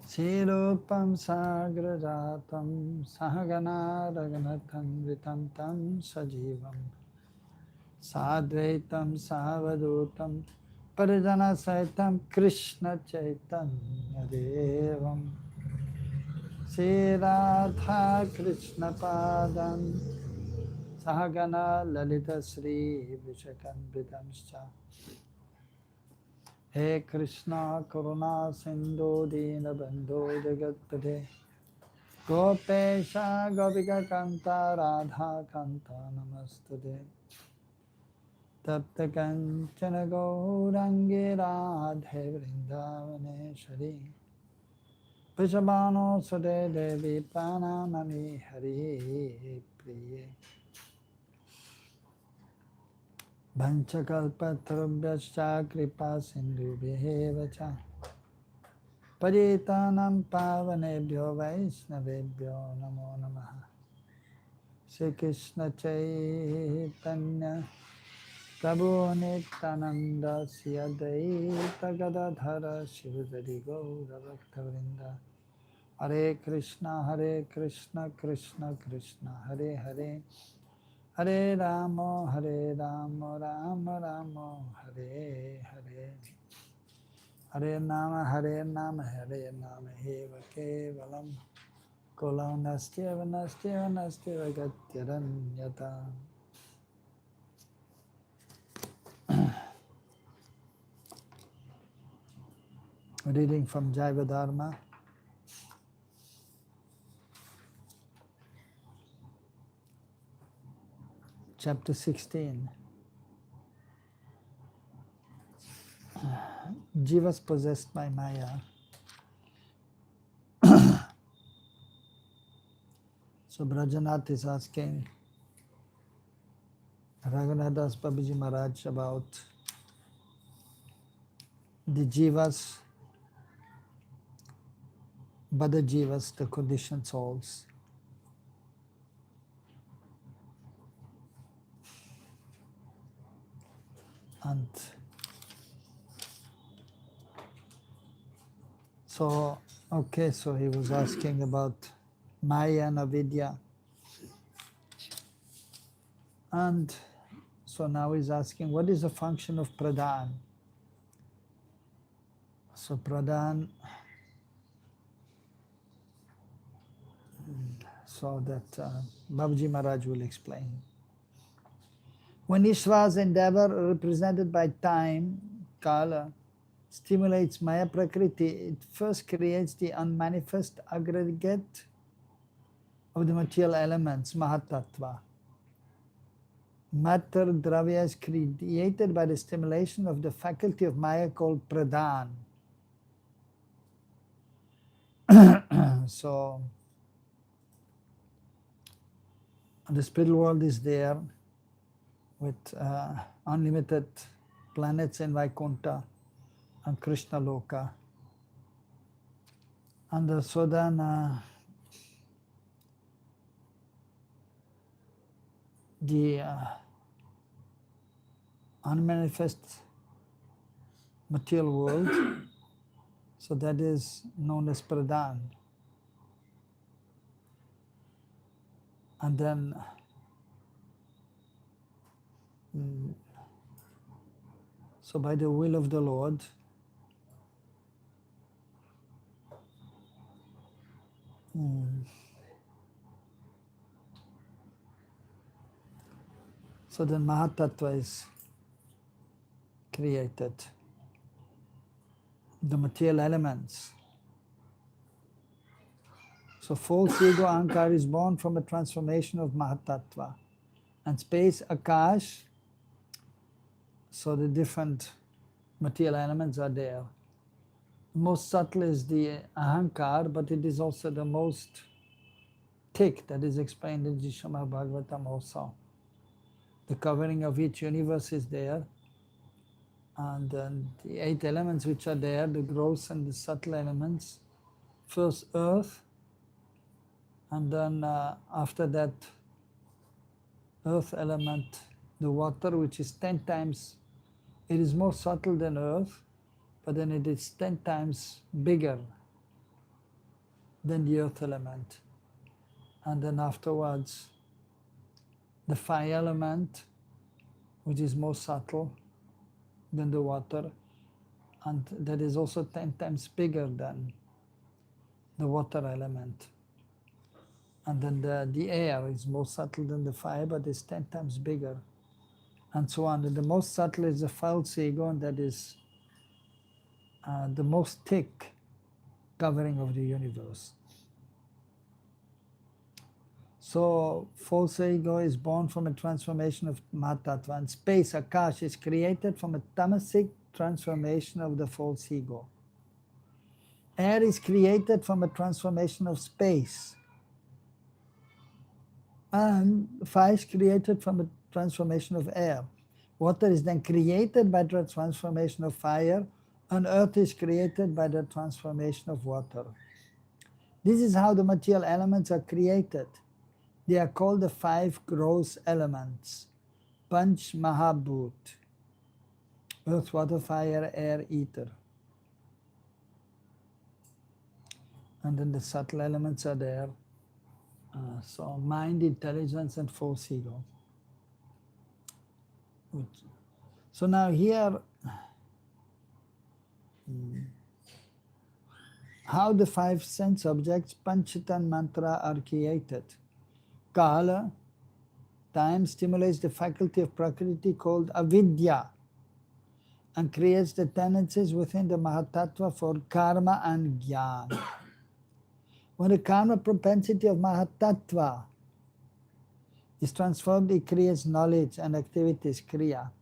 Sirupam sagrajatam sahagana raganatam vitam tam sajivam sadvaitam savadutam parijana saitam Krishna chaitanya devam Sri Radha Krishna padam sahagana lalita Sri Vishakam He Krishna Karuna Sindhu Dina Bandhu Jagatpate Gopesha Gopika Kanta Radha Kanta Namastude Tapta Kanchana Gaurangi Radhe Vrindavaneshwari Vishabhano Sade Devi Pranamami Hari Priye Vanchakalpatarubhyascha kripa sindhubhyeva cha Paritanam pavanebhyo vaisnavebhyo namo namaha Shri Krishna Chaitanya Prabhu Nityananda Sri Advaita Gadadhara Shivadari Gaura Bhaktavrinda Hare Krishna Krishna Krishna Hare Hare Hare Rama Rama Rama Hare Hare Hare Nama Eva Kevalam Kolam Nastyeva Gatyaranyata. Reading from Jaiva Dharma. Chapter 16. Jivas possessed by Maya. So Brajanath is asking Raghunadas Babaji Maharaj about the Jivas, Bada Jivas, the conditioned souls. And so, so he was asking about Maya and Avidya. And so now he's asking, what is the function of Pradhan? So Pradhan, so that Babaji Maharaj will explain. When Ishvara's endeavor, represented by time, Kala, stimulates Maya Prakriti, it first creates the unmanifest aggregate of the material elements, Mahatattva. Matter Dravya is created by the stimulation of the faculty of Maya called Pradhan. So, the spiritual world is there with unlimited planets in Vaikuntha and Krishna Loka. And so then the unmanifest material world, so that is known as Pradhan. And then so by the will of the Lord, so then Mahatattva is created, the material elements. So false ego Ahankar is born from a transformation of Mahatattva. And space Akash, so the different material elements are there. The most subtle is the Ahankar, but it is also the most thick, that is explained in Jishama Bhagavatam also. The covering of each universe is there. And then the 8 elements which are there, the gross and the subtle elements. First earth, and then after that earth element the water, which is 10 times, it is more subtle than earth, but then it is 10 times bigger than the earth element. And then afterwards, the fire element, which is more subtle than the water, and that is also 10 times bigger than the water element. And then the air is more subtle than the fire, but it's 10 times bigger, and so on. And the most subtle is the false ego, and that is the most thick covering of the universe. So false ego is born from a transformation of Mahatattva, and space, Akash, is created from a tamasic transformation of the false ego. Air is created from a transformation of space, and fire is created from a transformation of air. Water is then created by the transformation of fire, and earth is created by the transformation of water. This is how the material elements are created. They are called the 5 gross elements, Panch Mahabhut, earth, water, fire, air, ether. And then the subtle elements are there. So mind, intelligence, and false ego. So now here, how the 5 sense objects, Panchatan Mantra, are created. Kala, time, stimulates the faculty of Prakriti called avidya and creates the tendencies within the Mahatattva for karma and jnana. When the karma propensity of Mahatattva is transformed, it creates knowledge and activities, kriya,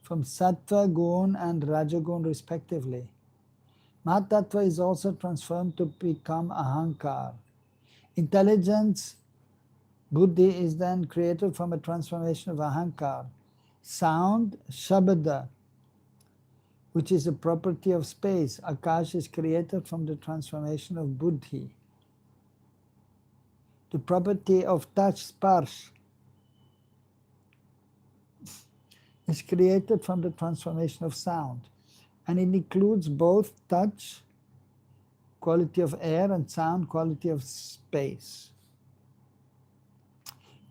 from sattva, gun, and rajagun respectively. Mahatattva is also transformed to become ahankar. Intelligence, buddhi, is then created from a transformation of ahankar. Sound, shabda, which is a property of space, akash, is created from the transformation of buddhi. The property of touch, sparsh, is created from the transformation of sound, and it includes both touch, quality of air, and sound, quality of space.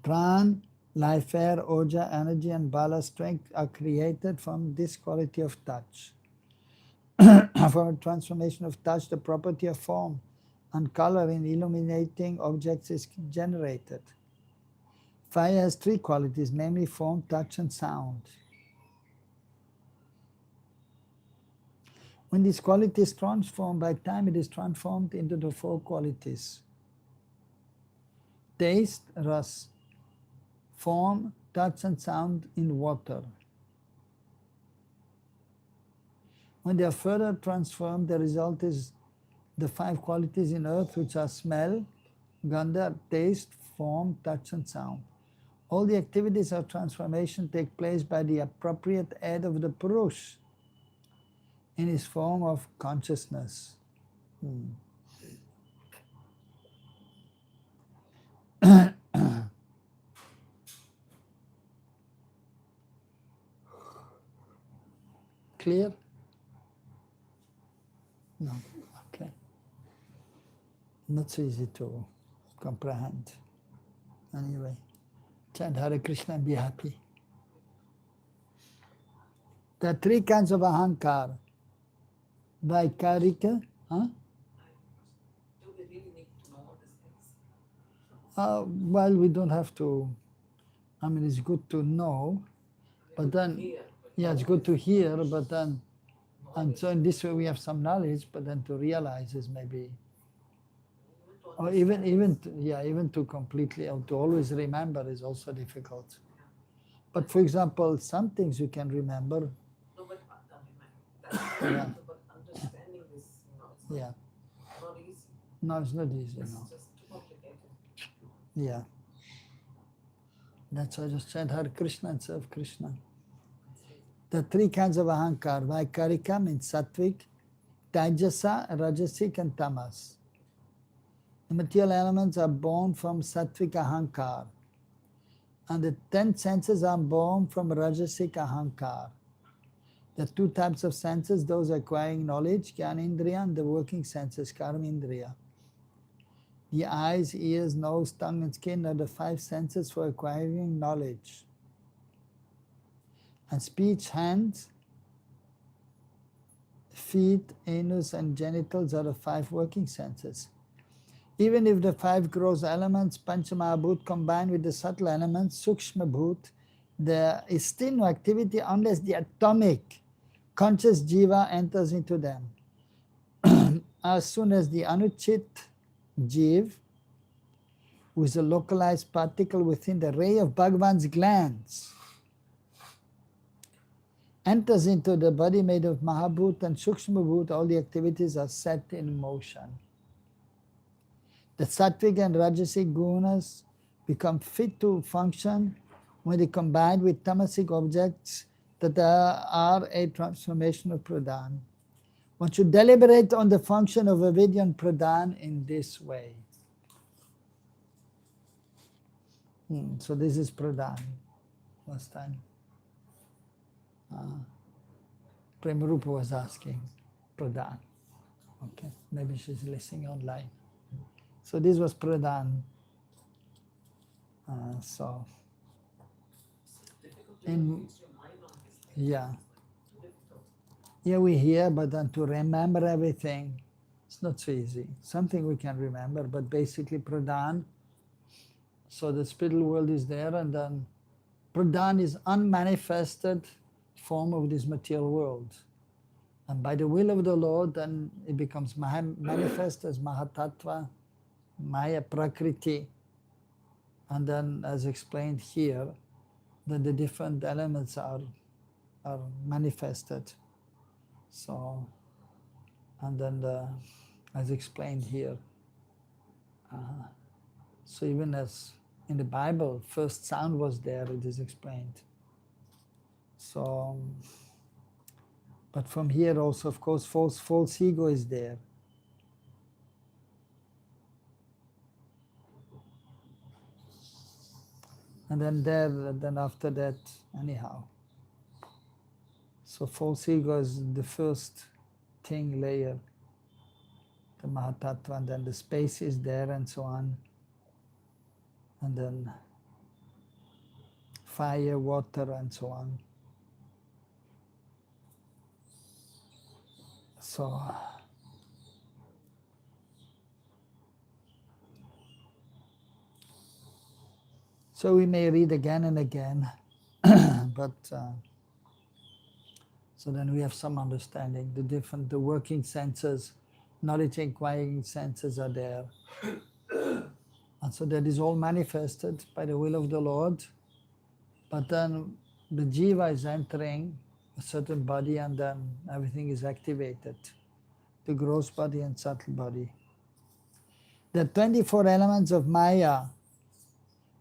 Pran, life, air, oja, energy, and bala, strength, are created from this quality of touch. From a transformation of touch, the property of form and color in illuminating objects is generated. Fire has 3 qualities, namely form, touch, and sound. When this quality is transformed, by time it is transformed into the 4 qualities. Taste, ras, form, touch, and sound in water. When they are further transformed, the result is the 5 qualities in earth, which are smell, gandha, taste, form, touch, and sound. All the activities of transformation take place by the appropriate aid of the Purush in his form of consciousness. Clear? No, okay. Not so easy to comprehend. Anyway, chant Hare Krishna and be happy. There are 3 kinds of ahankar. Vaikarika, huh? Do we really need to know all these things? Well, we don't have to. I mean, it's good to know, but then, yeah, it's good to hear, but then, and so in this way we have some knowledge, but then to realize is maybe, or even to completely, or to always remember is also difficult. But for example, some things you can remember. No, but yeah. But understanding this, it's not easy. No, it's not easy. It's No. just too complicated. Yeah. That's why I just chant Hare Krishna and serve Krishna. The 3 kinds of ahankar, Vaikarika means sattvic, Tajasa, Rajasic, and Tamas. The material elements are born from sattvic ahankar. And the 10 senses are born from Rajasic Ahankar. There are two types of senses, those acquiring knowledge, Jnanendriya, and the working senses, Karmendriya. The eyes, ears, nose, tongue, and skin are the 5 senses for acquiring knowledge. And speech, hands, feet, anus, and genitals are the 5 working senses. Even if the 5 gross elements, Panchamahabhut, combine with the subtle elements, Sukshma Bhut, there is still no activity unless the atomic conscious jiva enters into them. As soon as the Anuchit jiv, who is a localized particle within the ray of Bhagavan's glance, enters into the body made of Mahabhut and Sukshma Bhut, all the activities are set in motion. The sattvic and rajasic gunas become fit to function when they combine with tamasic objects that are a transformation of pradhan. One should deliberate on the function of avidya and pradhan in this way. So this is pradhan. Last time Premarupa was asking pradhan. Okay, maybe she's listening online. So this was pradhan. So in yeah, we hear, but then to remember everything, it's not so easy. Something we can remember, but basically pradhan. So the spiritual world is there, and then pradhan is unmanifested form of this material world. And by the will of the Lord, then it becomes manifest as Mahatattva, Maya Prakriti. And then, as explained here, that the different elements are manifested. So, and then as explained here, so even as in the Bible, first sound was there, it is explained. So, but from here also, of course, false ego is there. And then after that, anyhow. So false ego is the first thing layer, the Mahatattva, and then the space is there and so on. And then fire, water, and so on. So we may read again and again, but so then we have some understanding. The working senses, knowledge acquiring senses are there. And so that is all manifested by the will of the Lord. But then the jiva is entering a certain body, and then everything is activated. The gross body and subtle body. The 24 elements of Maya,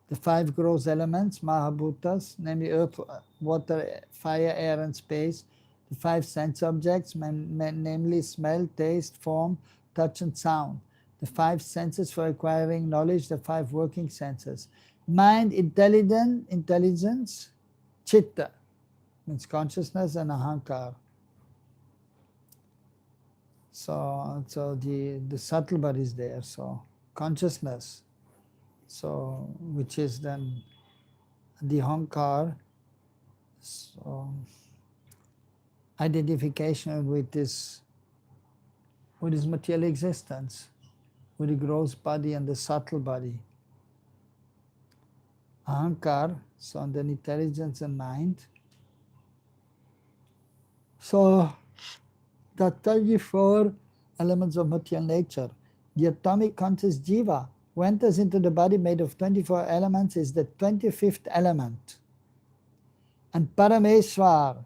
the 5 gross elements, Mahabhutas, namely earth, water, fire, air, and space. The 5 sense objects, namely smell, taste, form, touch, and sound. The 5 senses for acquiring knowledge, the 5 working senses. Mind, intelligence, chitta, means consciousness, and ahankar. So the subtle body is there, so consciousness, so which is then the ahankar, so identification with this material existence, with the gross body and the subtle body. Ahankar, so then intelligence and mind. So the 34 elements of material nature, the atomic conscious jiva, who enters into the body made of 24 elements, is the 25th element. And Parameshwar,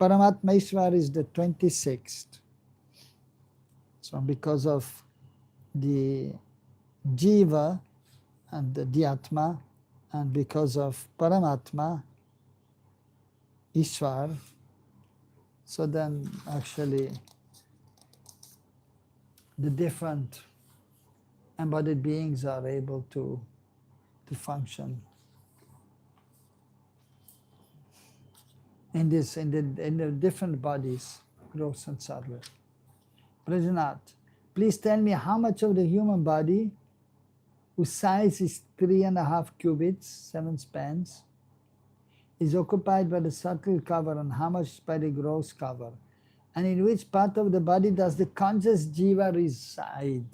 Paramatmeshwar, is the 26th. So because of the jiva and the atma, and because of Paramatma, Ishwar, so then actually the different embodied beings are able to function. in the different bodies, gross and subtle. Prajnath, please tell me how much of the human body, whose size is 3.5 cubits, 7 spans, is occupied by the subtle cover and how much by the gross cover? And in which part of the body does the conscious jiva reside?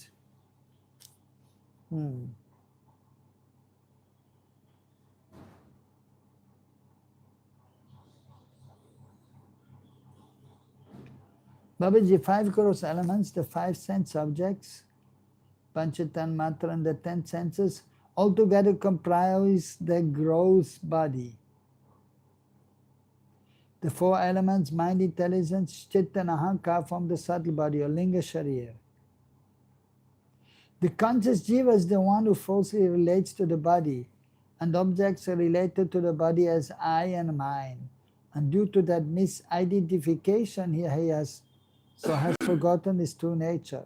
Babaji, 5 gross elements, the 5 sense objects, Panchatan Matra and the 10 senses, altogether comprise the gross body. The 4 elements, mind, intelligence, Chitta and Ahankar, form the subtle body or Linga Sharir. The conscious jiva is the one who falsely relates to the body, and objects are related to the body as I and mine. And due to that misidentification, he has forgotten his true nature.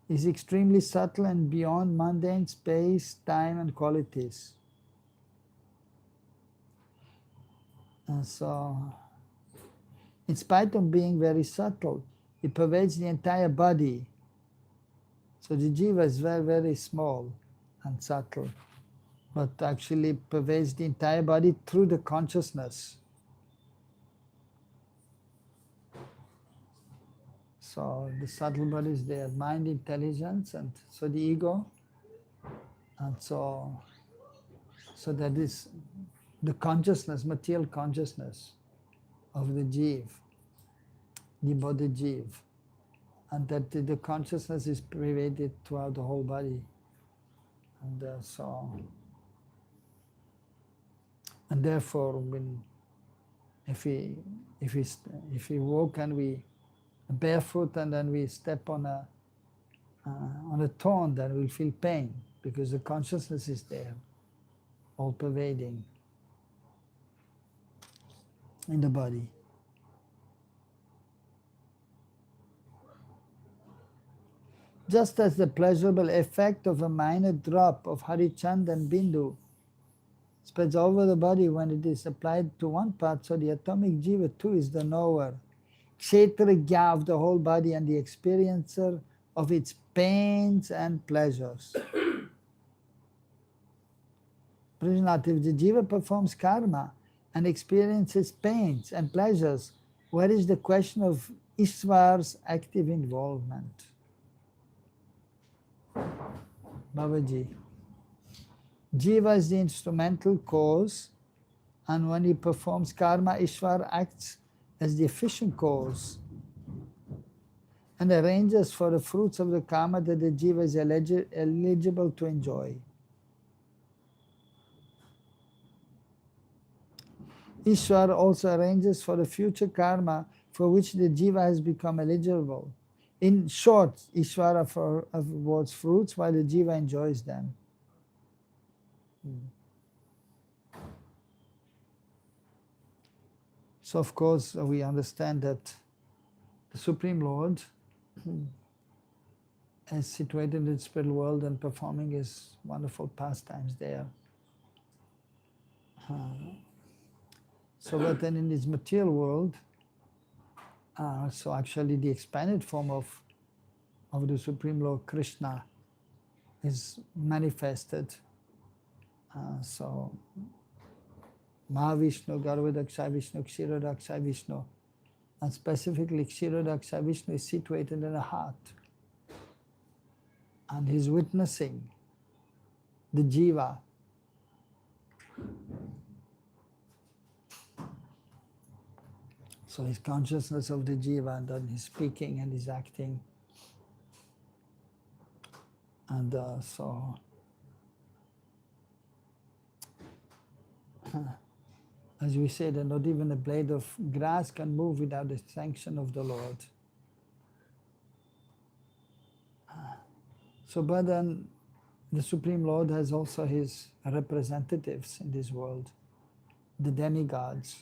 He is extremely subtle and beyond mundane space, time, and qualities. And so, in spite of being very subtle, it pervades the entire body. So the jiva is very, very small and subtle, but actually pervades the entire body through the consciousness. So the subtle body is there, mind, intelligence, and so the ego, and so that is the consciousness, material consciousness of the jiv, the body jiv, and that the consciousness is pervaded throughout the whole body, and and therefore, when if we walk and we barefoot and then we step on a thorn, then we'll feel pain because the consciousness is there, all pervading in the body. Just as the pleasurable effect of a minor drop of Harichandan Bindu spreads over the body when it is applied to one part, so the atomic jiva too is the knower, kshetrajna of the whole body and the experiencer of its pains and pleasures. Prajnath, if the jiva performs karma and experiences pains and pleasures, where is the question of Ishwar's active involvement? Babaji, jiva is the instrumental cause, and when he performs karma, Ishwar acts as the efficient cause and arranges for the fruits of the karma that the jiva is eligible to enjoy. Ishwar also arranges for the future karma for which the jiva has become eligible. In short, Ishvara awards fruits while the jiva enjoys them. So of course we understand that the Supreme Lord is situated in the spiritual world and performing his wonderful pastimes there. So but then in this material world, so actually the expanded form of the Supreme Lord Krishna is manifested. So Mahavishnu, Garvadaksha Vishnu, Kshirodaksha Vishnu, and specifically Kshirodaksha Vishnu is situated in the heart. And he's witnessing the jiva. So his consciousness of the jiva, and then he's speaking and he's acting. And so as we say, that not even a blade of grass can move without the sanction of the Lord. So but then the Supreme Lord has also his representatives in this world, the demigods,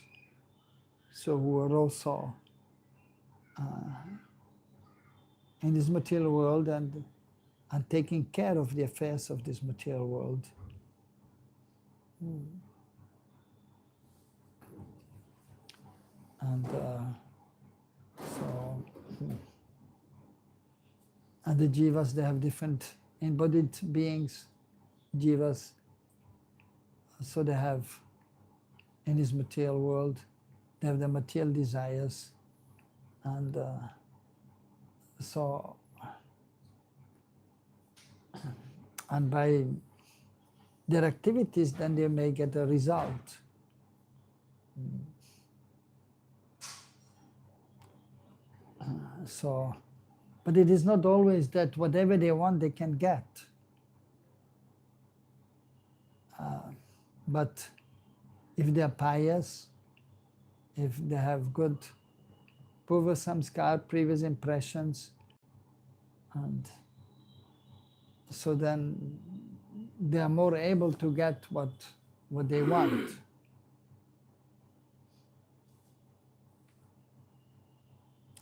so who are also in this material world and taking care of the affairs of this material world. And and the jivas, they have different embodied beings, jivas. So they have, in this material world, they have the material desires, and so, and by their activities, then they may get a result. So, but it is not always that whatever they want they can get. But if they are pious, if they have good purva samskar, previous impressions, and so then they are more able to get what they want.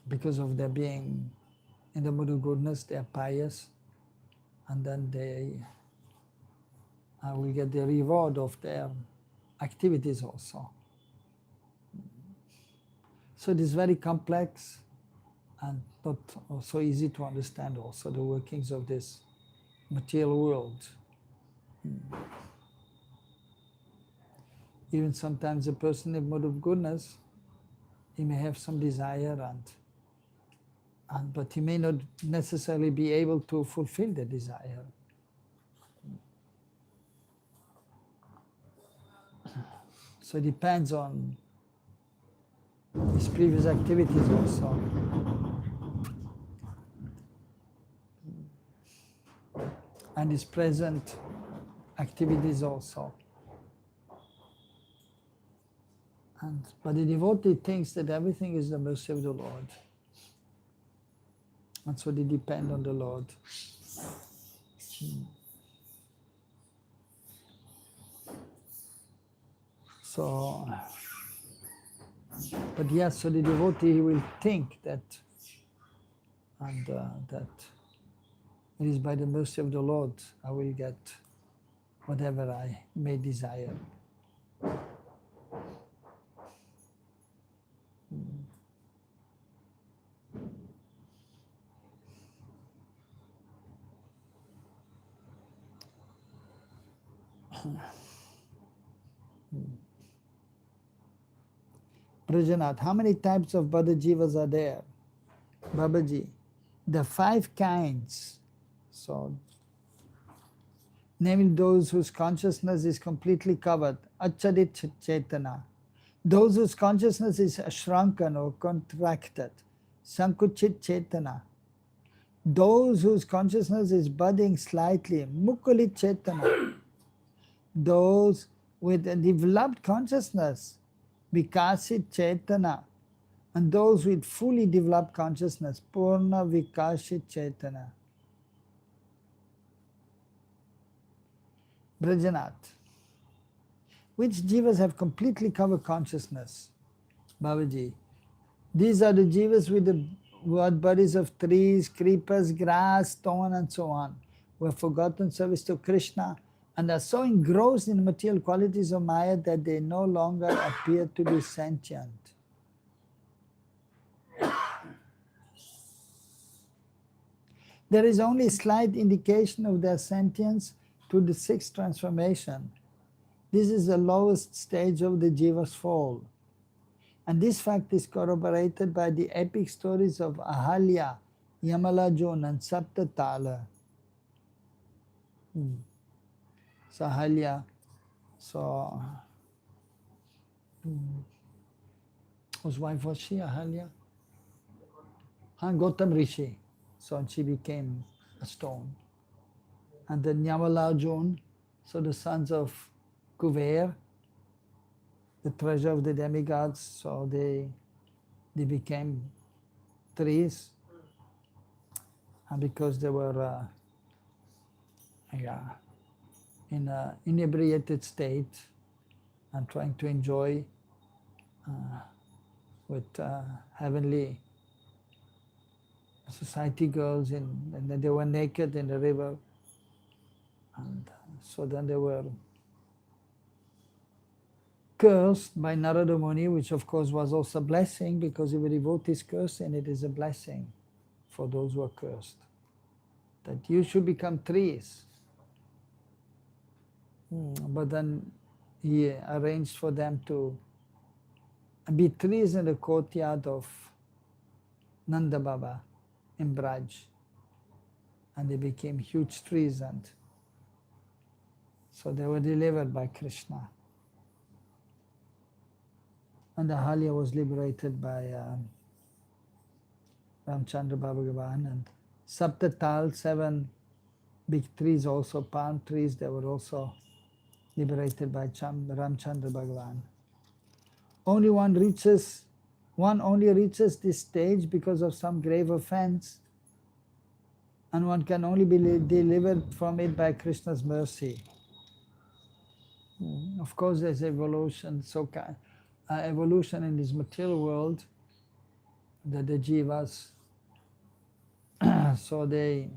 Because of their being in the mood of goodness, they are pious, and then they will get the reward of their activities also. So it is very complex and not so easy to understand also the workings of this material world. Even sometimes a person in mood of goodness, he may have some desire, but he may not necessarily be able to fulfill the desire. So it depends on his previous activities also. And his present activities also. But the devotee thinks that everything is the mercy of the Lord. And so they depend on the Lord. So, but yes, so the devotee will think that, and that it is by the mercy of the Lord I will get whatever I may desire. Prajanath, how many types of Bada Jivas are there? Babaji, the 5 kinds. So, namely those whose consciousness is completely covered, Achadit Chetana. Those whose consciousness is shrunken or contracted, Sankuchit Chetana. Those whose consciousness is budding slightly, Mukulit Chetana. Those with a developed consciousness, Vikasit Chetana. And those with fully developed consciousness, Purna Vikashit Chetana. Brajanath, which jivas have completely covered consciousness? Babaji, these are the jivas with the bodies of trees, creepers, grass, stone, and so on, who have forgotten service to Krishna and are so engrossed in the material qualities of Maya that they no longer appear to be sentient. There is only a slight indication of their sentience to the 6th transformation. This is the lowest stage of the jiva's fall. And this fact is corroborated by the epic stories of Ahalya, Yamalajun, and Saptatala. So Ahalya, whose wife was she, Ahalya? Gautam Rishi. So she became a stone. And then Yamalajun, so the sons of Kuver, the treasure of the demigods, so they became trees. And because they were in an inebriated state and trying to enjoy with heavenly society girls, and then they were naked in the river. And so then they were cursed by Narada Muni, which of course was also a blessing, because if a devotee is cursed, and it is a blessing for those who are cursed. That you should become trees. But then he arranged for them to be trees in the courtyard of Nanda Baba in Braj. And they became huge trees, and so they were delivered by Krishna. And Ahalya was liberated by Ramchandra Bhagavan, and Saptatal, 7 big trees, also palm trees, they were also liberated by Ramchandra Bhagavan. Only one only reaches this stage because of some grave offense, and one can only be delivered from it by Krishna's mercy. Of course, there's evolution, evolution in this material world, that the jivas, so they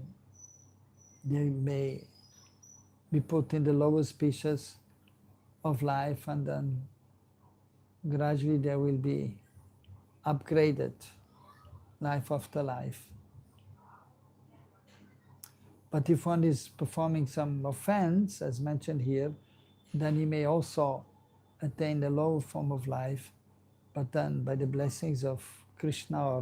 may be put in the lower species of life, and then gradually they will be upgraded life after life. But if one is performing some offense, as mentioned here, then he may also attain the lower form of life, but then by the blessings of Krishna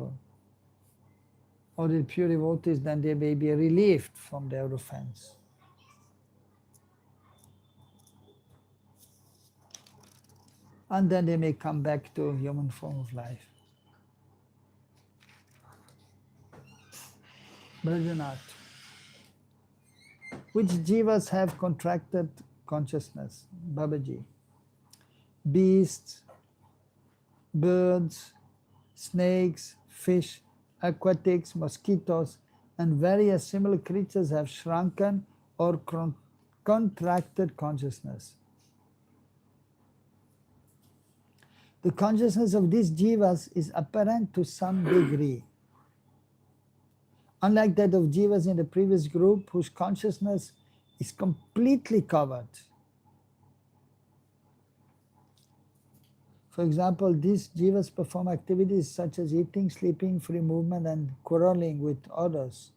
or the pure devotees, then they may be relieved from their offense. And then they may come back to human form of life. Brajanath. Which jivas have contracted consciousness? Babaji. Beasts, birds, snakes, fish, aquatics, mosquitoes, and various similar creatures have shrunken or contracted consciousness. The consciousness of these jivas is apparent to some degree. Unlike that of jivas in the previous group, whose consciousness is completely covered. For example, these jivas perform activities such as eating, sleeping, free movement, and quarreling with others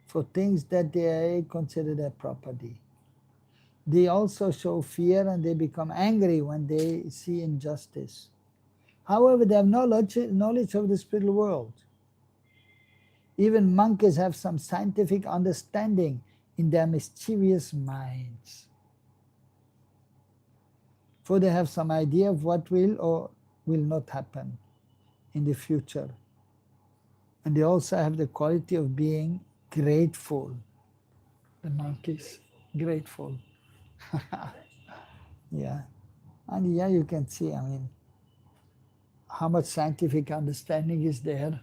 for things that they consider their property. They also show fear, and they become angry when they see injustice. However, they have knowledge of the spiritual world. Even monkeys have some scientific understanding in their mischievous minds, for they have some idea of what will or will not happen in the future. And they also have the quality of being grateful. The monkeys, grateful. Yeah. And yeah, you can see, I mean, how much scientific understanding is there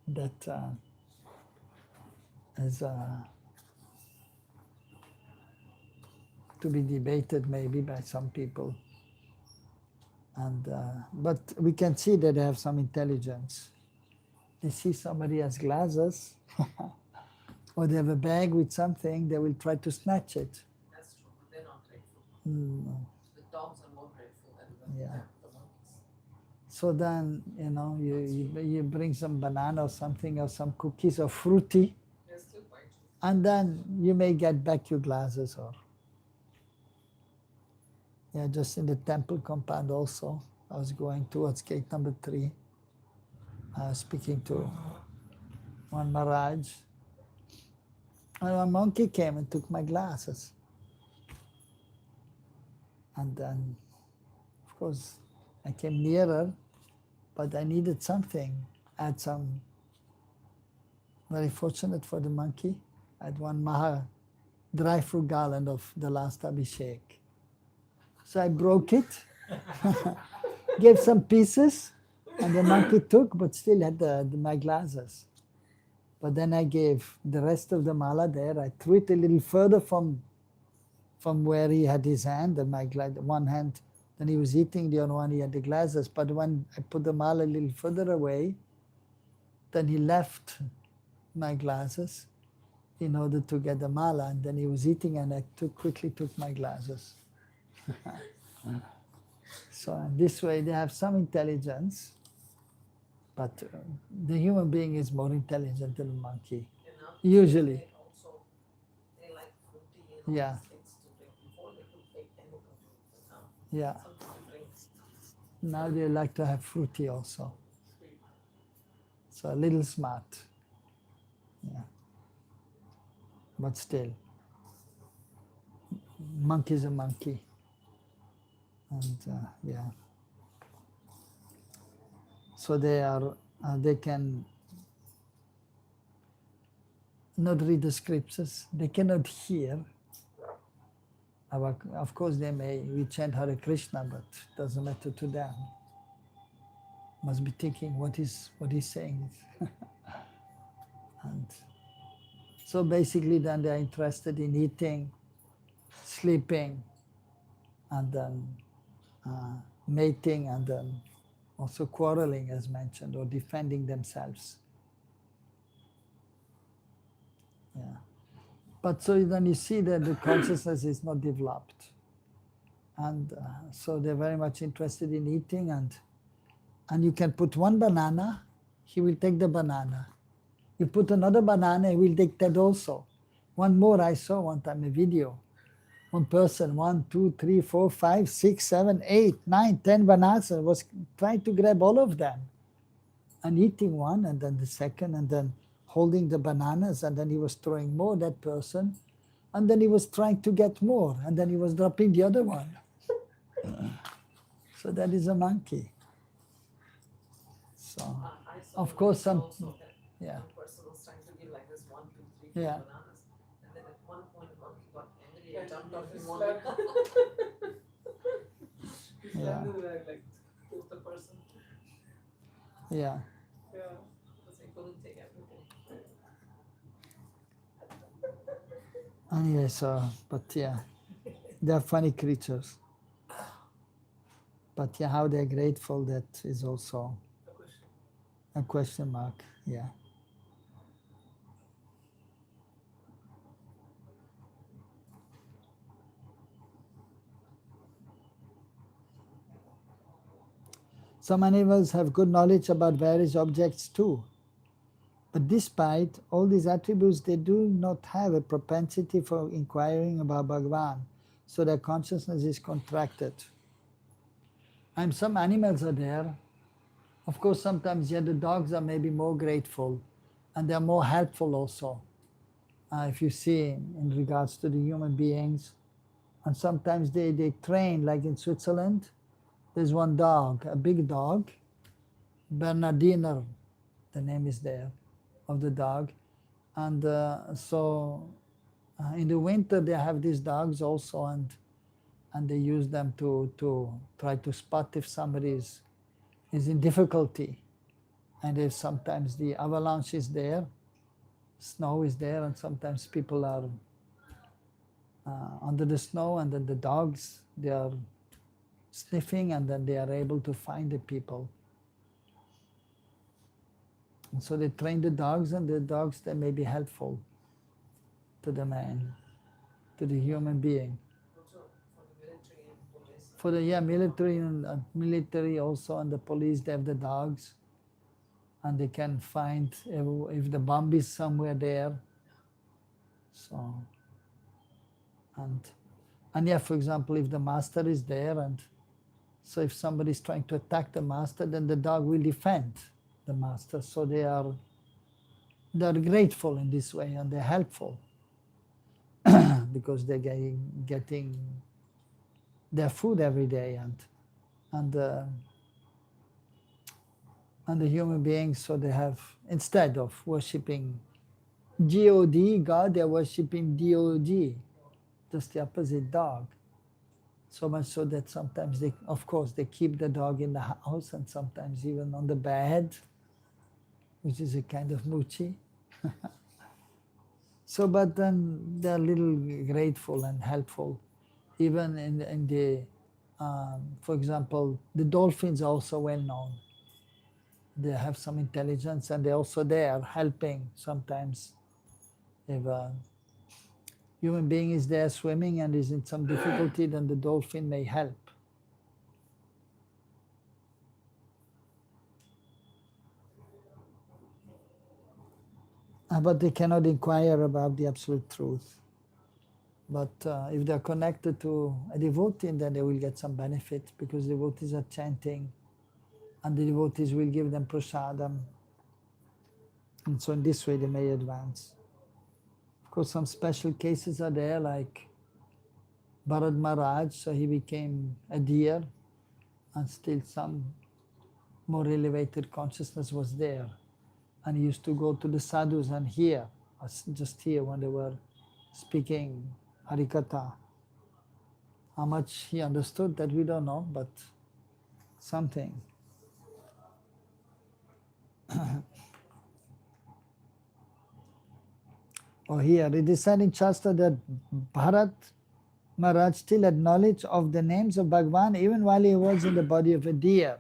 that is to be debated maybe by some people. And but we can see that they have some intelligence. They see somebody has glasses or they have a bag with something, they will try to snatch it. That's true, but they're not grateful. The dogs are more grateful than the monkeys. So then, you know, you bring some banana or something, or some cookies or fruity, They're still quite true. and then you may get back your glasses. Or yeah, just in the temple compound also, I was going towards gate number 3. I was speaking to one Maharaj, and a monkey came and took my glasses. And then, of course, I came nearer, but I needed something. I had some, very fortunate for the monkey, I had one dry fruit garland of the last Abhishek. So I broke it, gave some pieces, and the monkey took, but still had my glasses. But then I gave the rest of the mala there. I threw it a little further from where he had his hand, and one hand, then he was eating, the other one he had the glasses. But when I put the mala a little further away, then he left my glasses in order to get the mala, and then he was eating, and I quickly took my glasses. So in this way they have some intelligence, but the human being is more intelligent than the monkey. Usually. They also, they like fruity, Yeah. things to drink. Before they could take anything to drink, but now Yeah. something to drink. Now they like to have fruity also. Sweet. So a little smart. Yeah. But still, monkey is a monkey. And yeah. So they can not read the scriptures, they cannot hear. Of course we chant Hare Krishna, but doesn't matter to them. Must be thinking what he's saying. And so basically then they're interested in eating, sleeping, and then mating, and then also quarreling as mentioned, or defending themselves. Yeah. But so then you see that the consciousness is not developed. And so they're very much interested in eating, and you can put one banana, he will take the banana. You put another banana, he will take that also. One more, I saw one time a video. One person, 1, 2, 3, 4, 5, 6, 7, 8, 9, 10 bananas, was trying to grab all of them. And eating one, and then the second, and then holding the bananas, and then he was throwing more, that person. And then he was trying to get more, and then he was dropping the other one. So that is a monkey. So, I saw of course, some, also that yeah. one person was trying to give like this 1, 2, 3, 4 Yeah. bananas, and then at one point monkey got angry and jumped off his one. He Yeah. like killed the person. Yeah. Yeah, because he couldn't take everything. Anyway, so, but yeah, they're funny creatures. But yeah, how they're grateful, that is also a question mark. Yeah. Some animals have good knowledge about various objects too. But despite all these attributes, they do not have a propensity for inquiring about Bhagavan. So their consciousness is contracted. And some animals are there. Of course, sometimes the dogs are maybe more grateful, and they're more helpful also. If you see in regards to the human beings. And sometimes they train, like in Switzerland, there's one dog, a big dog, Bernardiner, the name is there, of the dog. And so in the winter they have these dogs also, and they use them to try to spot if somebody is in difficulty. And if sometimes the avalanche is there, snow is there, and sometimes people are under the snow, and then the dogs, they are sniffing, and then they are able to find the people. And so they train the dogs, and the dogs, they may be helpful to the man, to the human being. Also for the military and police. For the military also, and the police, they have the dogs, and they can find if the bomb is somewhere there. So, and yeah, for example, if the master is there, and so if somebody is trying to attack the master, then the dog will defend the master. So they are grateful in this way, and they're helpful because they're getting their food every day, and the human beings, so they have, instead of worshipping God, they're worshipping DOG, just the opposite, dog. So much so that sometimes they, of course, they keep the dog in the house, and sometimes even on the bed, which is a kind of moochie. So, but then they're a little grateful and helpful. Even in the, for example, the dolphins are also well known. They have some intelligence, and they're also there helping sometimes. If a human being is there swimming and is in some difficulty, then the dolphin may help. but they cannot inquire about the absolute truth. But if they are connected to a devotee, then they will get some benefit, because devotees are chanting, and the devotees will give them prasadam. And so in this way they may advance. Of course, some special cases are there, like Bharad Maharaj, so he became a deer, and still some more elevated consciousness was there. And he used to go to the sadhus and hear, just hear when they were speaking Harikatha. How much he understood, that we don't know, but something. Or here, it is said in Shastra that Bharat Maharaj still had knowledge of the names of Bhagavan even while he was in the body of a deer.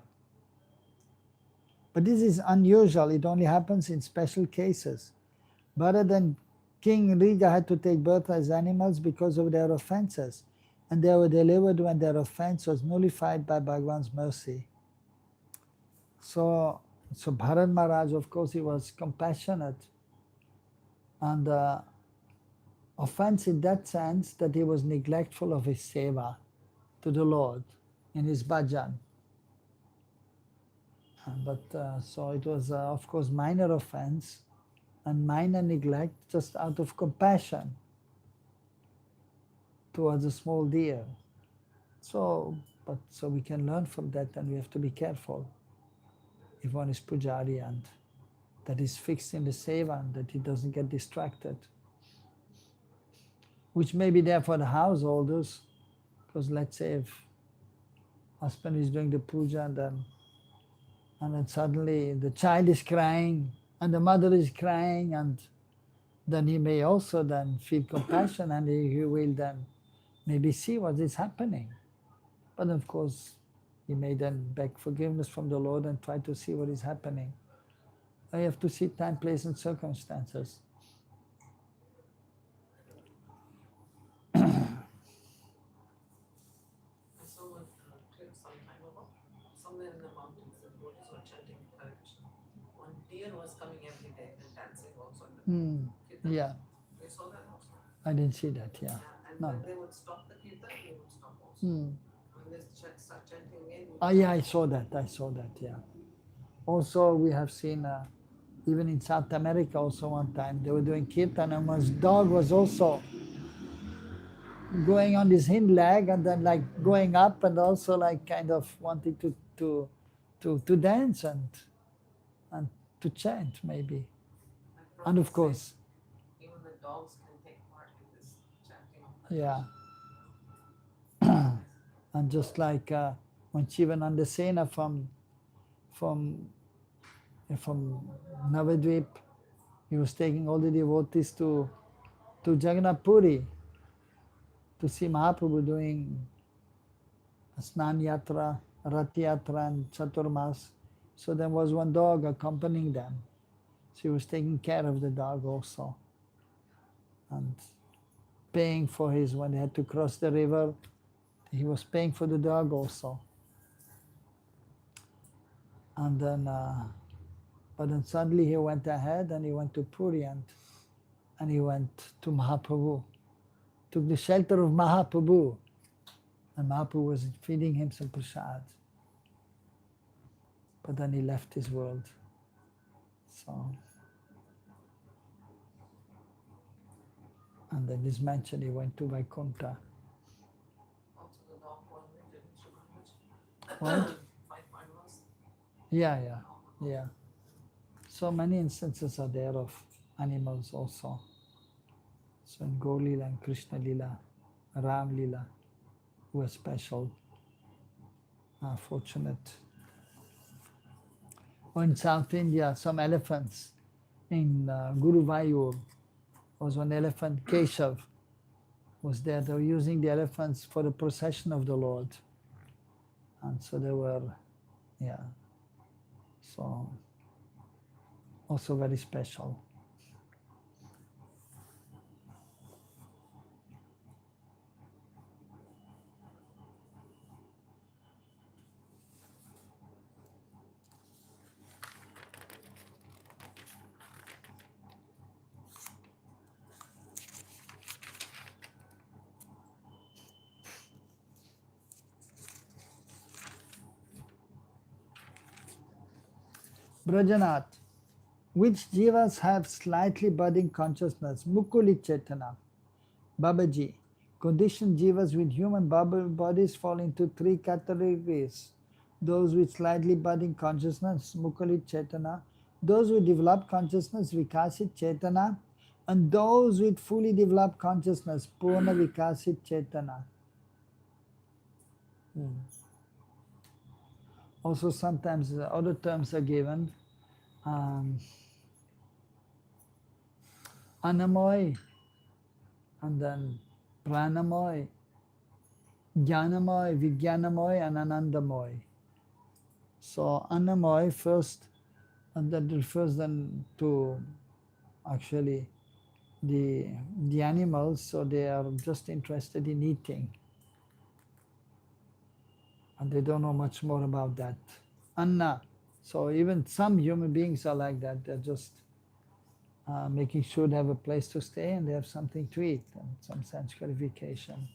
But this is unusual, it only happens in special cases. Bharat and King Riga had to take birth as animals because of their offenses, and they were delivered when their offense was nullified by Bhagavan's mercy. So Bharat Maharaj, of course, he was compassionate, and offense in that sense that he was neglectful of his seva to the Lord in his bhajan. But so it was, of course, minor offense and minor neglect, just out of compassion towards a small deer. So we can learn from that, and we have to be careful if one is pujari and that is fixed in the seva, and that he doesn't get distracted, which may be there for the householders, because let's say if husband is doing the puja and then suddenly the child is crying and the mother is crying, and then he may also then feel compassion, and he will then maybe see what is happening. But of course, he may then beg forgiveness from the Lord and try to see what is happening. I have to see time, place, and circumstances. I saw one clip some time ago, somewhere in the mountains, the devotees were chanting Hare Krishna. One deer was coming every day and dancing also in the kirtan. Yeah, You saw that also? I didn't see that, yeah. And No. when they would stop the kirtan, he would stop also. When they start chanting again, Yeah, I saw that, yeah. Also, we have seen, even in South America also one time, they were doing kirtan, and one's dog was also going on his hind leg and then like going up and also like kind of wanting to dance and to chant maybe. And of course, even the dogs can take part in this chanting of yeah. And just like when Shivananda Sena from Navadvip, he was taking all the devotees to Jagannath Puri to see Mahaprabhu doing Snan Yatra, Rath Yatra, and Chaturmas. So there was one dog accompanying them. She was taking care of the dog also, and paying for his, when they had to cross the river, he was paying for the dog also. And then, but then suddenly he went ahead and he went to Puri, and he went to Mahaprabhu, took the shelter of Mahaprabhu, and Mahaprabhu was feeding him some prasad. But then he left his world. So, and then this mentioned he went to Vaikuntha. also the dog one didn't What? 5 miles. Yeah. So many instances are there of animals also. So in Gaur Lila and Krishna Lila, Ram Lila, were special, fortunate. Or in South India, some elephants. In Guru Vayur was one elephant, Keshav, was there. They were using the elephants for the procession of the Lord. And so they were, so also very special. Brajanath, which jivas have slightly budding consciousness, Mukuli Chetana. Babaji, conditioned jivas with human bodies fall into three categories. Those with slightly budding consciousness, Mukuli Chetana, those with developed consciousness, Vikasit Chetana, and those with fully developed consciousness, Purna Vikasit Chetana. Also sometimes other terms are given. Anamoy, and then Pranamoy, Jnanamoy, Vijnanamoy, and Anandamoy. So Anamoy first, and that refers then to actually the animals, so they are just interested in eating. And they don't know much more about that. Anna, so even some human beings are like that, they're just making sure they have a place to stay and they have something to eat and some sense gratification.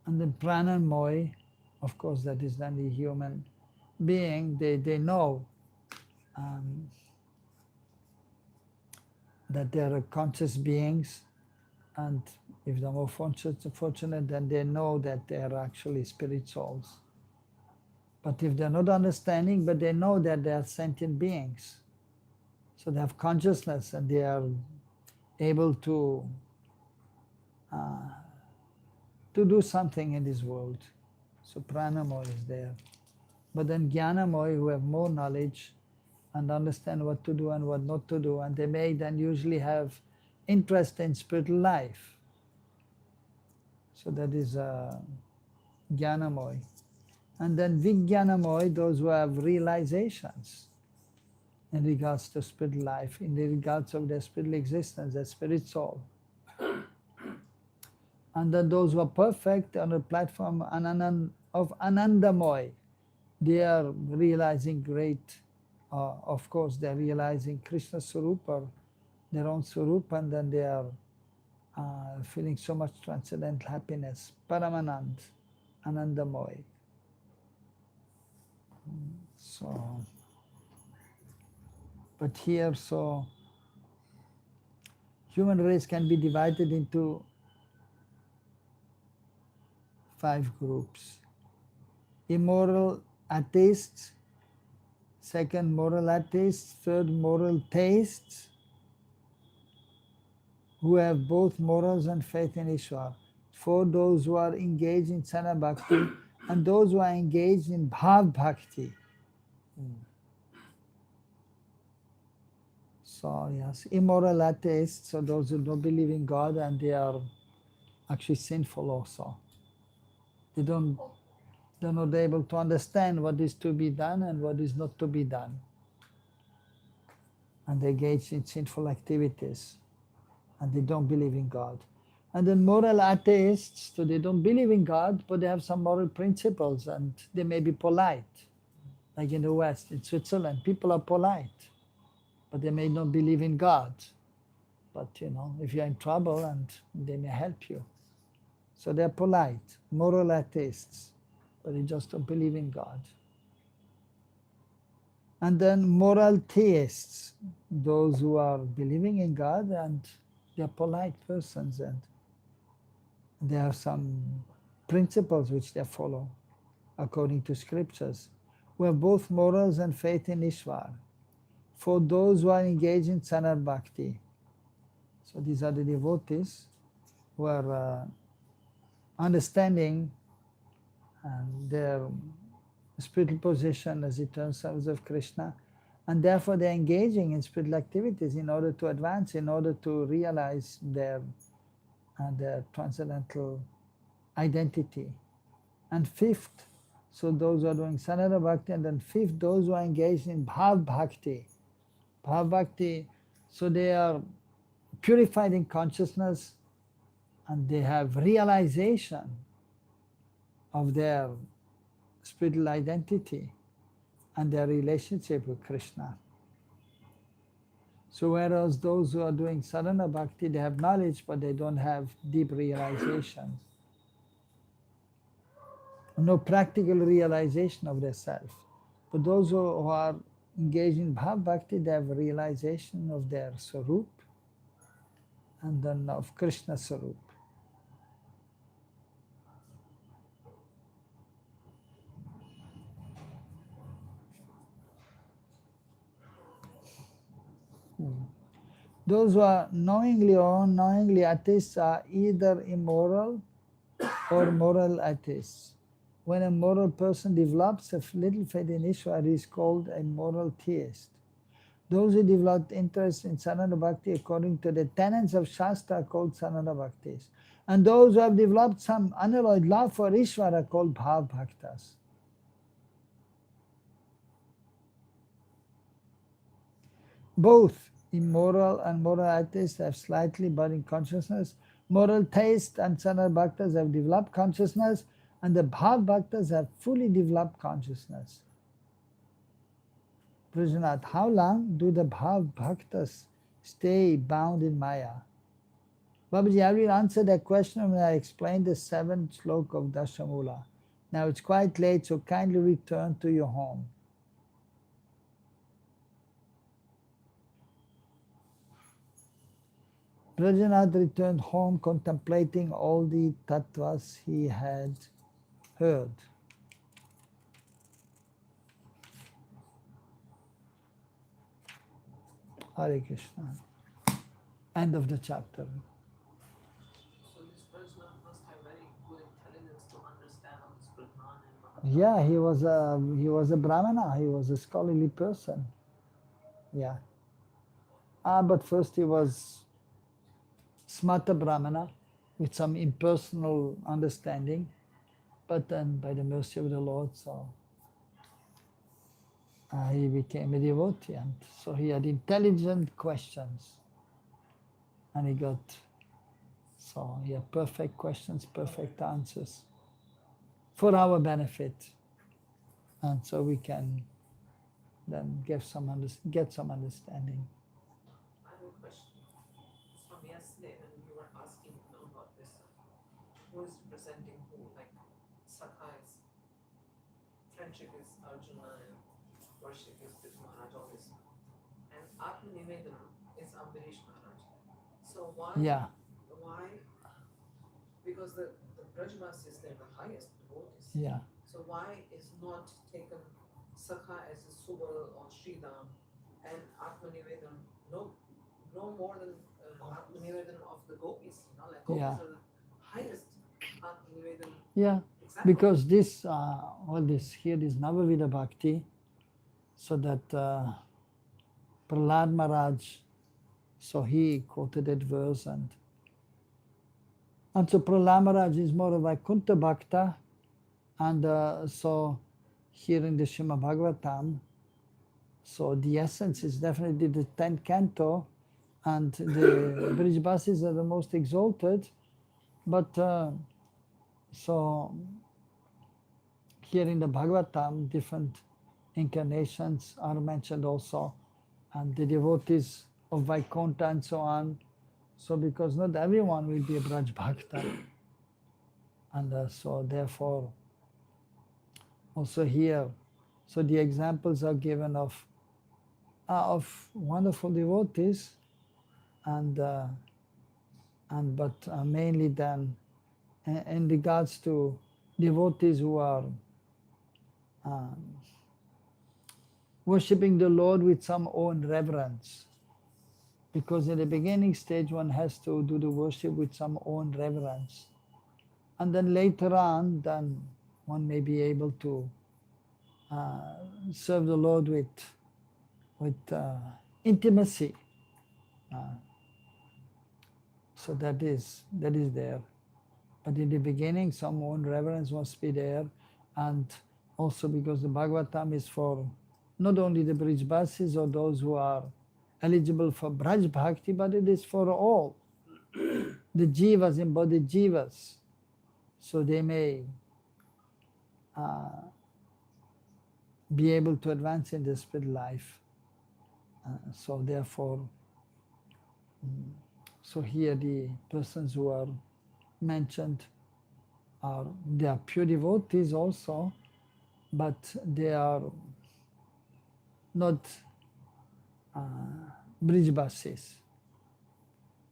And then prana and moy, of course, that is then the human being. They know that they are conscious beings, and if they're more fortunate, then they know that they are actually spirit souls. But if they're not understanding, but they know that they are sentient beings, so they have consciousness and they are able to do something in this world. So pranamoy is there. But then jnanamoy, who have more knowledge and understand what to do and what not to do, and they may then usually have interest in spiritual life. So that is jnanamoy. And then vijnanamoy, those who have realizations in regards to spiritual life, in the regards of their spiritual existence, their spirit soul. And then those who are perfect on the platform of Anandamoy, they are realizing great, of course, they're realizing Krishna Swarupa, their own Swarupa, and then they are feeling so much transcendental happiness. Paramanand, Anandamoy. So, but here, so human race can be divided into 5 groups. Immoral atheists, second moral atheists, third moral theists, who have both morals and faith in Ishwar. 4, those who are engaged in Sana Bhakti, and those who are engaged in Bhav Bhakti. So yes, immoral atheists, so those who don't believe in God and they are actually sinful also. They're not able to understand what is to be done and what is not to be done. And they engage in sinful activities and they don't believe in God. And then moral atheists, so they don't believe in God, but they have some moral principles and they may be polite. Like in the West, in Switzerland, people are polite, but they may not believe in God. But if you're in trouble, and they may help you. So they're polite, moral atheists, but they just don't believe in God. And then moral theists, those who are believing in God and they're polite persons and they have some principles which they follow according to scriptures. We have both morals and faith in Ishwar. For those who are engaged in Sanar Bhakti, so these are the devotees who are understanding their spiritual position as eternal servants of Krishna, and therefore they're engaging in spiritual activities in order to advance, in order to realize their transcendental identity. And 5th, so those who are doing Sanara Bhakti, and then 5th, those who are engaged in Bhav Bhakti. Bhav Bhakti, so they are purified in consciousness and they have realization of their spiritual identity and their relationship with Krishna. So whereas those who are doing sadhana bhakti, they have knowledge, but they don't have deep realization. No practical realization of their self. But those who are engaged in Bhav Bhakti, they have realization of their Swarup and then of Krishna Swarup. Those who are knowingly or unknowingly atheists are either immoral or moral atheists. When a moral person develops a little faith in Ishvara, he is called a moral theist. Those who develop interest in Sarana Bhakti according to the tenets of Shastra are called Sarana Bhaktis. And those who have developed some unalloyed love for Ishvara are called Bhav Bhaktas. Both immoral and moral atheists have slightly budding consciousness. Moral theists and Sarana Bhaktas have developed consciousness, and the Bhav Bhaktas have fully developed consciousness. Prajnath, how long do the Bhav Bhaktas stay bound in Maya? Babaji, I will answer that question when I explain the 7th sloka of Dashamula. Now it's quite late, so kindly return to your home. Prajnath returned home contemplating all the tattvas he had heard. Hare Krishna. End of the chapter. So this person must have very good intelligence to understand all this Brahman and Mahatma. Yeah, he was a brahmana. He was a scholarly person. Yeah. But first he was Smata Brahmana with some impersonal understanding, but then by the mercy of the Lord, so he became a devotee, and so he had intelligent questions, and he had perfect questions, perfect answers for our benefit, and so we can then get some understanding. I have a question. It's from yesterday when you were asking about this. Who is representing who? Like Sakha is friendship is Arjuna and worship is Prithvi Maharaj, all this. And Atma Nivedana is Ambarish Maharaj. So why? Yeah. Why? Because the Brajmas is they're the highest devotees. Yeah. So why is not taken Sakha as a Subal or Sridham and Atma Nivedana no more than Atma Nivedana of the gopis? You know, like gopis Yeah. are the highest Atma Nivedana. Yeah. Example. Because this, all this here is Navavida Bhakti, so that Prahlad Maharaj, so he quoted that verse, and so Prahlad Maharaj is more of a Vaikuntha Bhakta, and so here in the Srimad Bhagavatam, so the essence is definitely the 10th canto, and the Brijbasis are the most exalted, but so here in the Bhagavatam, different incarnations are mentioned also, and the devotees of Vaikuntha and so on. So because not everyone will be a Braj Bhakta, and so therefore also here, so the examples are given of wonderful devotees, and but mainly then in regards to devotees who are worshipping the Lord with some own reverence. Because in the beginning stage one has to do the worship with some own reverence. And then later on, then one may be able to serve the Lord with intimacy. So that is there. But in the beginning, some own reverence must be there. And also because the Bhagavatam is for not only the Brijbasis or those who are eligible for Braj Bhakti, but it is for all. The Jivas, embodied Jivas. So they may be able to advance in the spirit life. So therefore, so here the persons who are mentioned they are pure devotees also, but they are not Brijbasis.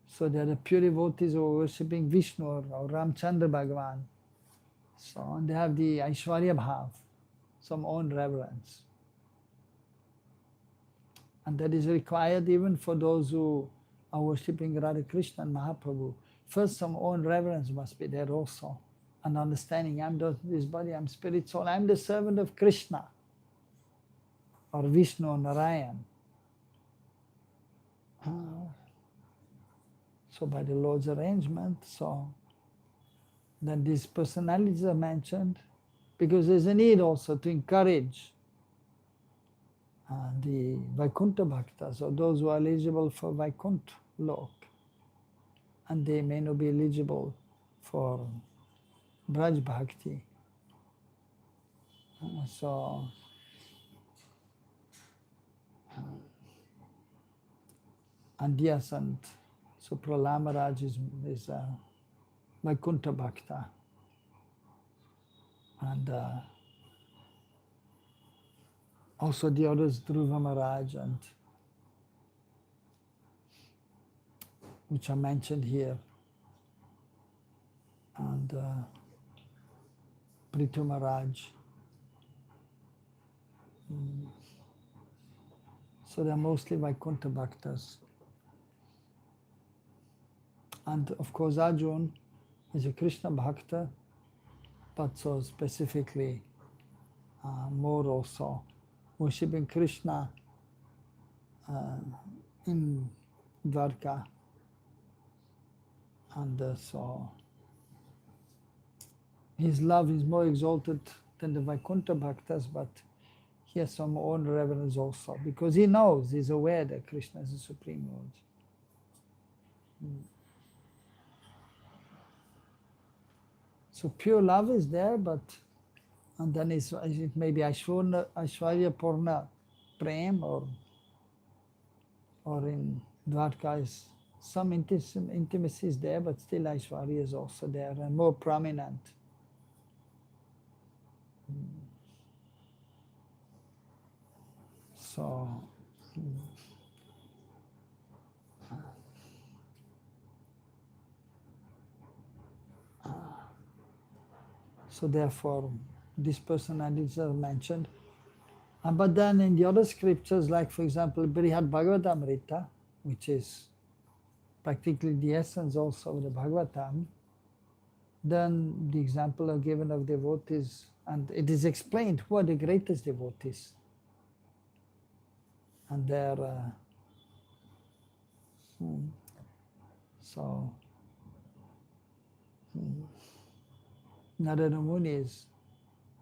So they are the pure devotees who are worshipping Vishnu or Ramchandra Bhagavan. So they have the Aishwarya Bhav, some own reverence. And that is required even for those who are worshipping Radha Krishna and Mahaprabhu. First, some own reverence must be there also. And understanding, I'm this body, I'm spirit, soul, I'm the servant of Krishna or Vishnu or Narayan. So by the Lord's arrangement, so then these personalities are mentioned because there's a need also to encourage the Vaikuntha Bhaktas or those who are eligible for Vaikuntha Lok, and they may not be eligible for Braj Bhakti. So Andyasant, so Pralamaraj is a Vaikuntha Bhakta, and also the others, Dhruva Maharaj, and which are mentioned here, and Prithu Maharaj. So they're mostly Vaikuntha Bhaktas. And of course Arjun is a Krishna Bhakta, but so specifically more also worshipping Krishna in Dwarka. And so his love is more exalted than the Vaikuntha Bhaktas, but he has some own reverence also, because he knows, he's aware that Krishna is the Supreme Lord. So pure love is there, but and then it may be Aishwarya Purna Prem, or in Dwarka is some intimacy is there, but still Aishwarya is also there and more prominent. So so therefore these personalities are mentioned. But then in the other scriptures, like for example Brihad Bhagavatamrita, which is practically the essence also of the Bhagavatam, then the example are given of devotees, and it is explained who are the greatest devotees. And they're so Narada Muni is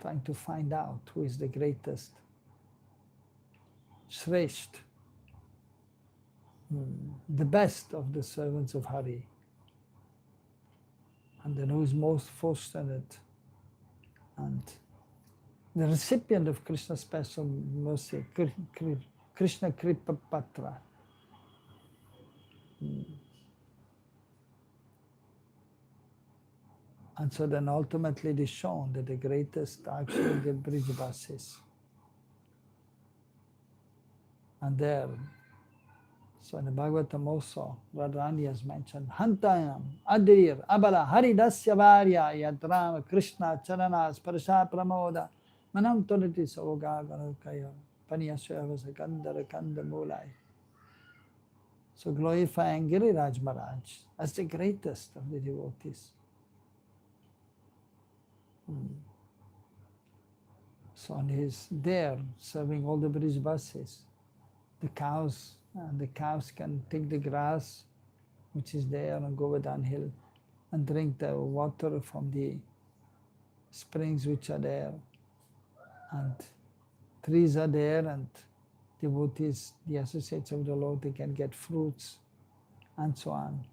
trying to find out who is the greatest, Shresht, the best of the servants of Hari, and then who is most fortunate and the recipient of Krishna's special mercy, Krishna Kripa Patra. And so then ultimately it is shown that the greatest are actually the Brijvasis. And there, so in the Bhagavatam also, Radharani has mentioned, Hantayam, Adir, Abala, Haridasya Varya, Yadrama, Krishna, Charana, Sparsha, Pramoda, Manam Tonati Soga, Ganukaya, Panyasya, Kandara, Kandamulai. So glorifying Giriraj Maharaj as the greatest of the devotees. So and he's there serving all the Brijvasis. The cows can take the grass which is there on Govardhan Hill and drink the water from the springs which are there. And trees are there, and devotees, the associates of the Lord, they can get fruits and so on.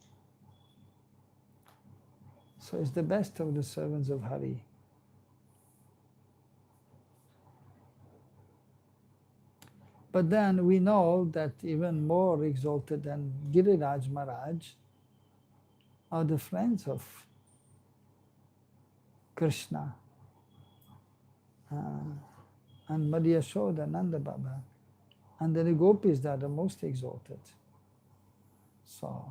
So it's the best of the servants of Hari. But then we know that even more exalted than Giriraj Maharaj are the friends of Krishna and Madhya Yashoda, Nanda Baba. And then the gopis that are the most exalted. So,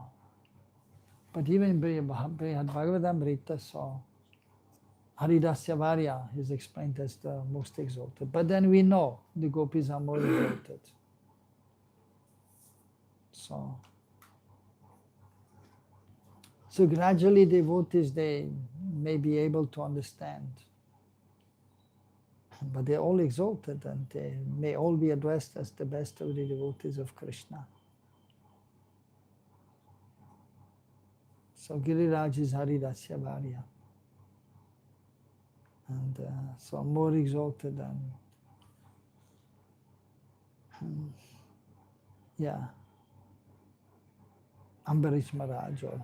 but even in Brihad Bhagavatamrita, so Haridasya Varya is explained as the most exalted. But then we know the gopis are more exalted. So gradually devotees, they may be able to understand. But they're all exalted and they may all be addressed as the best of the devotees of Krishna. So Giriraj is Haridasya Varya. And so more exalted than, yeah, Ambarish Maharaj. Or,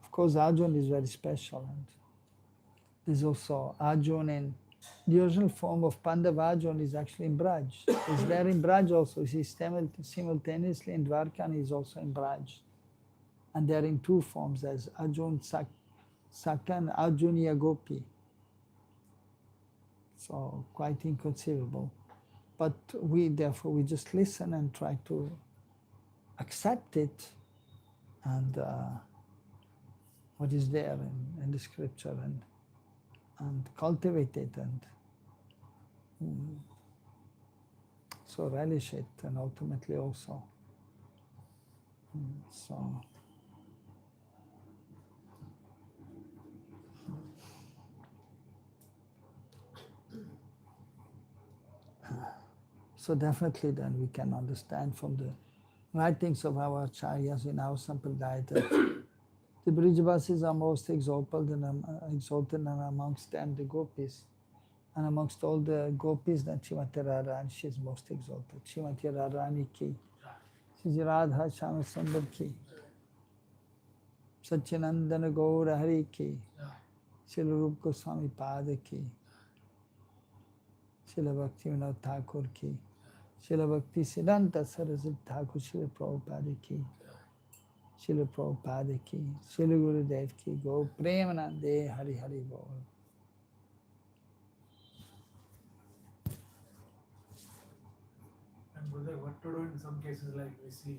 of course, Arjun is very special. And there's also Arjun in the original form of Pandav Arjun is actually in Braj. He's there in Braj also. He's simultaneously in Dwarka and he's also in Braj. And they're in two forms as Arjun Saka and Arjunia Gopi. So quite inconceivable. But therefore we just listen and try to accept it and what is there in the scripture and cultivate it and so relish it and ultimately also. So definitely then we can understand from the writings of our acharyas in our sampradaya that the Brijavasis are most exalted and amongst them the gopis. And amongst all the gopis, then Srimati Radharani, she is most exalted. Srimati Radharani ki, Sri Radha Shama Sundar ki, Satyanandana Gaura Hari ki, Srila Rupa Goswami Pada ki, Srila Bhakti Vinod Thakur ki, Srila Bhakti Siddhanta Saraswati Thakur, Srila Prabhupada ki, Srila Prabhupada ki, Srila Gurudev ki, Go Premanande Hari Hari Bol. And brother, what to do in some cases like we see